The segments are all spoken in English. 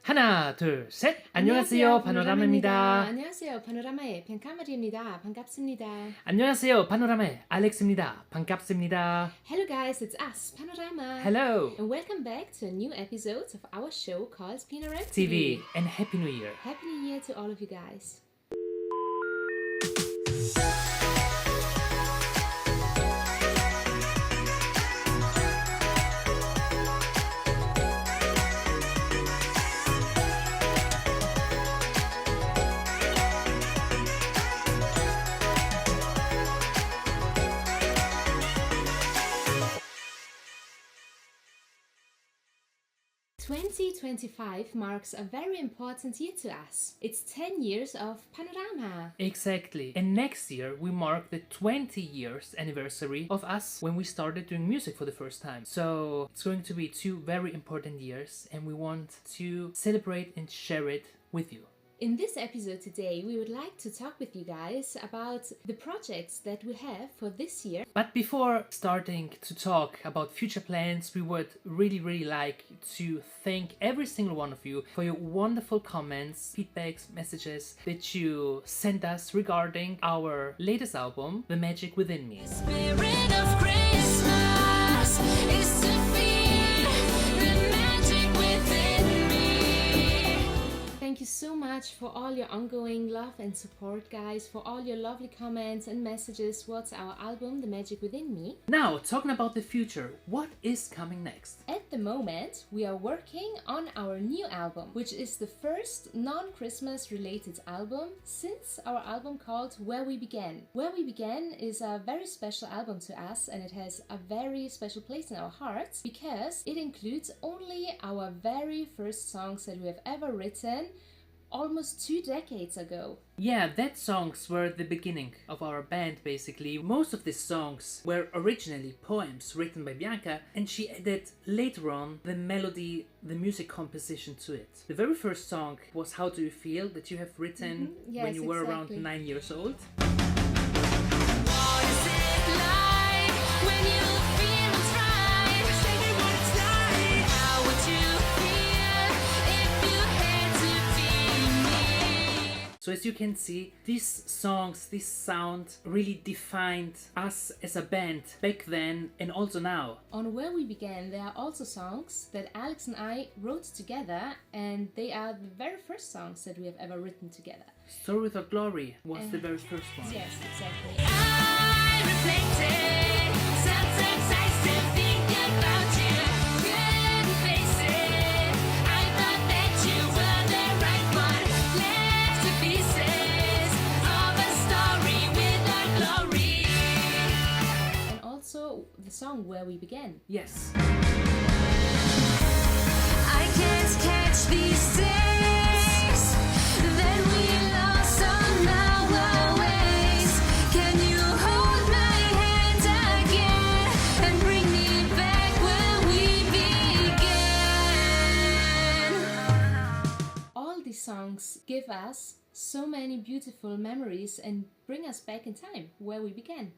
하나, 둘, 셋! 안녕하세요, 파노라마입니다. 안녕하세요, 파노라마의 비앙카-마리아입니다. 반갑습니다. 안녕하세요, 파노라마의 알렉스입니다. 반갑습니다. Hello guys, it's us, Panorama. Hello, And welcome back to a new episode of our show called PNRM TV, and Happy New Year. Happy New Year to all of you guys. Twenty 2025 marks a very important year to us. It's 10 years of Panorama. Exactly. And next year we mark the 20 years anniversary of us when we started doing music for the first time. So it's going to be 2 very important years and we want to celebrate and share it with you. In this episode today, we would like to talk with you guys about the projects that we have for this year. But before starting to talk about future plans, we would really like to thank every single one of you for your wonderful comments, feedbacks, messages that you sent us regarding our latest album, The Magic Within Me. Spirit of Christmas is to feel the magic within me. Thank you so much for all your ongoing love and support, guys, for all your lovely comments and messages towards our album, The Magic Within Me. Now, talking about the future, what is coming next? At the moment, we are working on our new album, which is the first non-Christmas related album since our album called Where We Began. Where We Began is a very special album to us and it has a very special place in our hearts because it includes only our very first songs that we have ever written almost 2 decades ago. Yeah, that songs were the beginning of our band basically. Most of these songs were originally poems written by Bianca and she added later on the melody, the music composition to it. The very first song was How Do You Feel that you have written Yes, when you were exactly. around 9 years old. What is it like when you feel it's right? Say me what it's like. How would you feel if you had to be me? So as you can see, these songs, this sound really defined us as a band back then and also now. On Where We Began, there are also songs that Alex and I wrote together, and they are the very first songs that we have ever written together. Story Without Glory was the very first one. Yes, exactly. I reflected. Sometimes I still think about you. Couldn't face it. I thought that you were the right one. Left to pieces of a story without glory. And also the song Where We Began. Yes. I can't catch these days that we lost on our ways. Can you hold my hand again and bring me back where we began? All these songs give us so many beautiful memories and bring us back in time, where we began.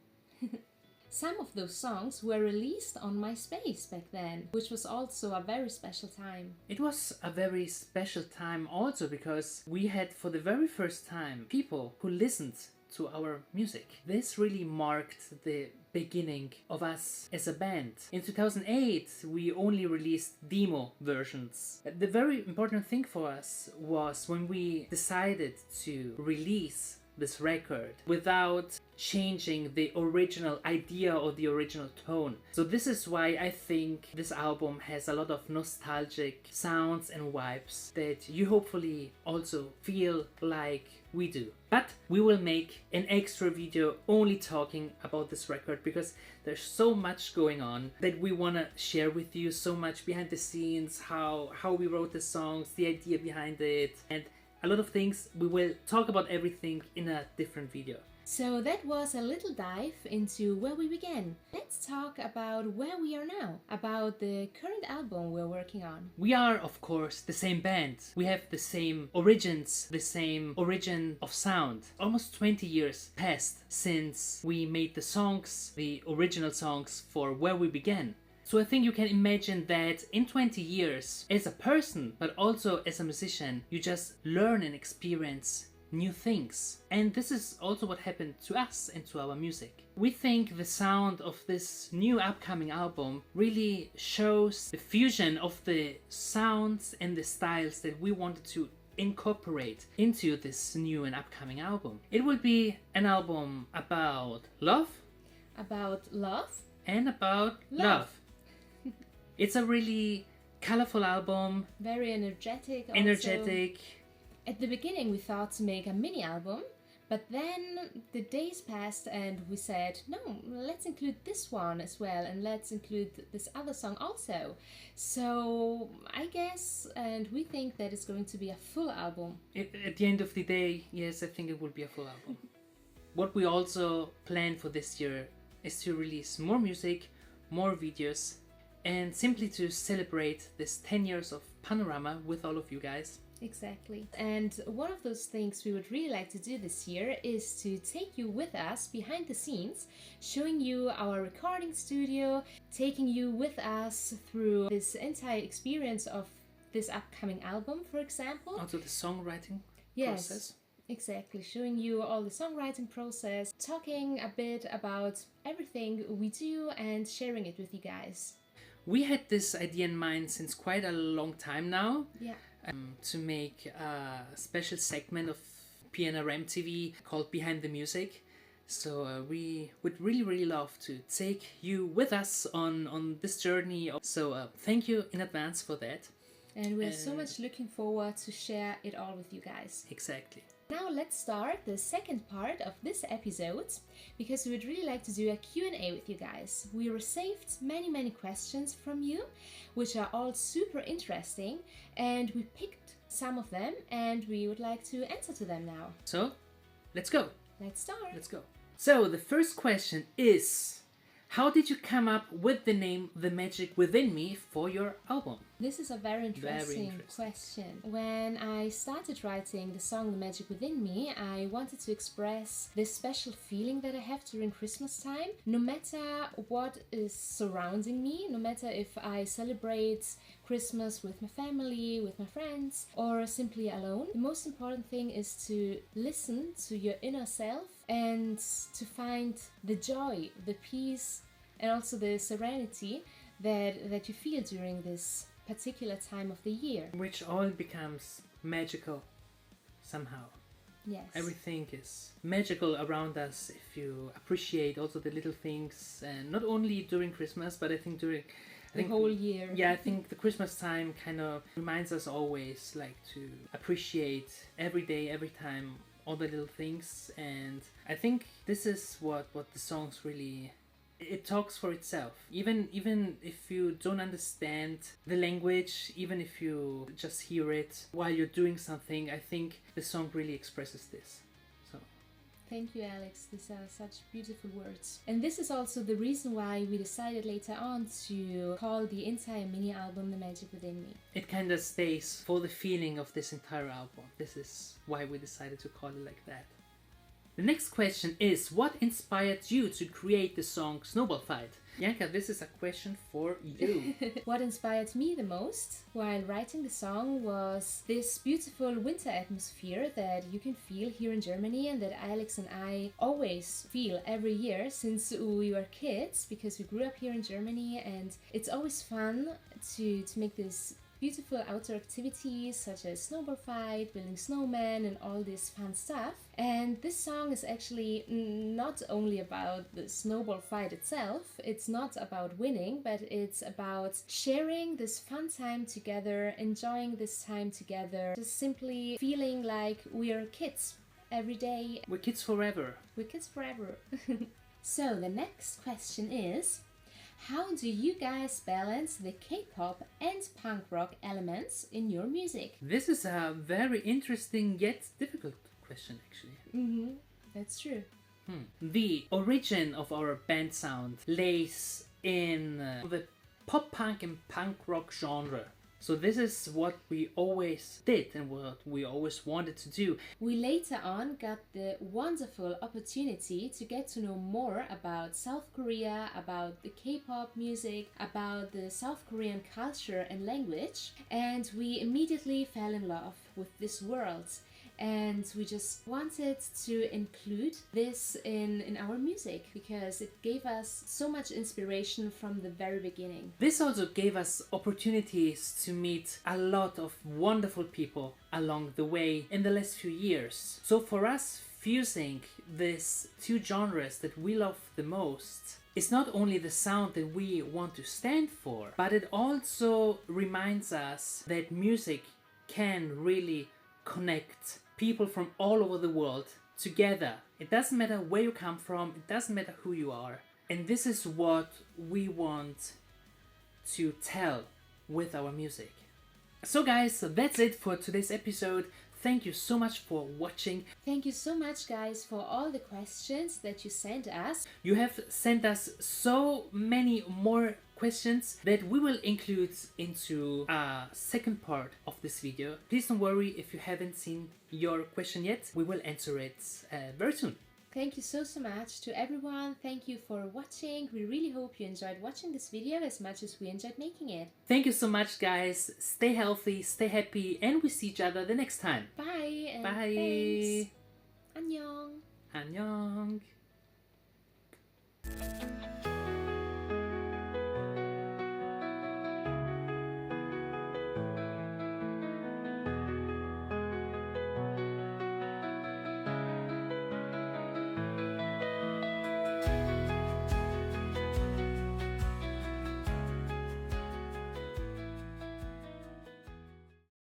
Some of those songs were released on MySpace back then, which was also a very special time. It was a very special time also because we had for the very first time people who listened to our music. This really marked the beginning of us as a band. In 2008 we only released demo versions. The very important thing for us was when we decided to release this record without changing the original idea or the original tone. So this is why I think this album has a lot of nostalgic sounds and vibes that you hopefully also feel like we do. But we will make an extra video only talking about this record because there's so much going on that we want to share with you, so much behind the scenes, how we wrote the songs, the idea behind it, and a lot of things. We will talk about everything in a different video. So that was a little dive into where we began. Let's talk about where we are now, about the current album we're working on. We are, of course, the same band. We have the same origins, the same origin of sound. Almost 20 years passed since we made the songs, the original songs for Where We Began. So I think you can imagine that in 20 years, as a person, but also as a musician, you just learn and experience new things. And this is also what happened to us and to our music. We think the sound of this new upcoming album really shows the fusion of the sounds and the styles that we wanted to incorporate into this new and upcoming album. It will be an album about love, and about love. It's a really colorful album, very energetic. energetic. At the beginning we thought to make a mini album, but then the days passed and we said, no, let's include this one as well, and let's include this other song also. So I guess, and we think that it's going to be a full album. At the end of the day, yes, I think it will be a full album. What we also plan for this year is to release more music, more videos, and simply to celebrate this 10 years of Panorama with all of you guys. Exactly. And one of those things we would really like to do this year is to take you with us behind the scenes, showing you our recording studio, taking you with us through this entire experience of this upcoming album, for example. Also the songwriting Yes, process. exactly. Showing you all the songwriting process, talking a bit about everything we do and sharing it with you guys. We had this idea in mind since quite a long time now. Yeah. To make a special segment of PNRM TV called Behind the Music. So we would really love to take you with us on this journey. So thank you in advance for that. And we're so much looking forward to share it all with you guys. Exactly. Now let's start the second part of this episode, because we would really like to do a Q&A with you guys. We received many questions from you, which are all super interesting, and we picked some of them and we would like to answer to them now. So let's go. Let's start. Let's go. So the first question is, how did you come up with the name The Magic Within Me for your album? This is a very interesting question. When I started writing the song The Magic Within Me, I wanted to express this special feeling that I have during Christmas time. No matter what is surrounding me, no matter if I celebrate Christmas with my family, with my friends, or simply alone, the most important thing is to listen to your inner self and to find the joy, the peace, and also the serenity that you feel during this particular time of the year. Which all becomes magical somehow. Yes. Everything is magical around us if you appreciate also the little things, and not only during Christmas, but I think during the whole year. Yeah, I think the Christmas time kind of reminds us always like to appreciate every day, every time, all the little things. And I think this is what the songs really, it talks for itself. Even if you don't understand the language, even if you just hear it while you're doing something, I think the song really expresses this. So thank you, Alex. These are such beautiful words. And this is also the reason why we decided later on to call the entire mini album The Magic Within Me. it kind of stays for the feeling of this entire album. This is why we decided to call it like that. The next question is, what inspired you to create the song Snowball Fight? Bianca, this is a question for you. What inspired me the most while writing the song was this beautiful winter atmosphere that you can feel here in Germany, and that Alex and I always feel every year since we were kids, because we grew up here in Germany, and it's always fun to make this beautiful outdoor activities such as snowball fight, building snowmen, and all this fun stuff. And this song is actually not only about the snowball fight itself, it's not about winning, but it's about sharing this fun time together, enjoying this time together, just simply feeling like we are kids every day. We're kids forever. We're kids forever. So the next question is, how do you guys balance the K-pop and punk rock elements in your music? This is a very interesting yet difficult question, actually. That's true. The origin of our band sound lays in the pop punk and punk rock genre. So this is what we always did and what we always wanted to do. We later on got the wonderful opportunity to get to know more about South Korea, about the K-pop music, about the South Korean culture and language, and we immediately fell in love with this world. And we just wanted to include this in our music because it gave us so much inspiration from the very beginning. This also gave us opportunities to meet a lot of wonderful people along the way in the last few years. So for us, fusing these two genres that we love the most is not only the sound that we want to stand for, but it also reminds us that music can really connect people from all over the world together. It doesn't matter where you come from, it doesn't matter who you are. And this is what we want to tell with our music. So guys, that's it for today's episode. Thank you so much for watching. Thank you so much, guys, for all the questions that you sent us. You have sent us so many more questions that we will include into a second part of this video. Please don't worry if you haven't seen your question yet. We will answer it very soon. Thank you so much to everyone. Thank you for watching. We really hope you enjoyed watching this video as much as we enjoyed making it. Thank you so much, guys. Stay healthy, stay happy, and we see each other the next time. Bye and Bye. thanks. Annyeong. Annyeong.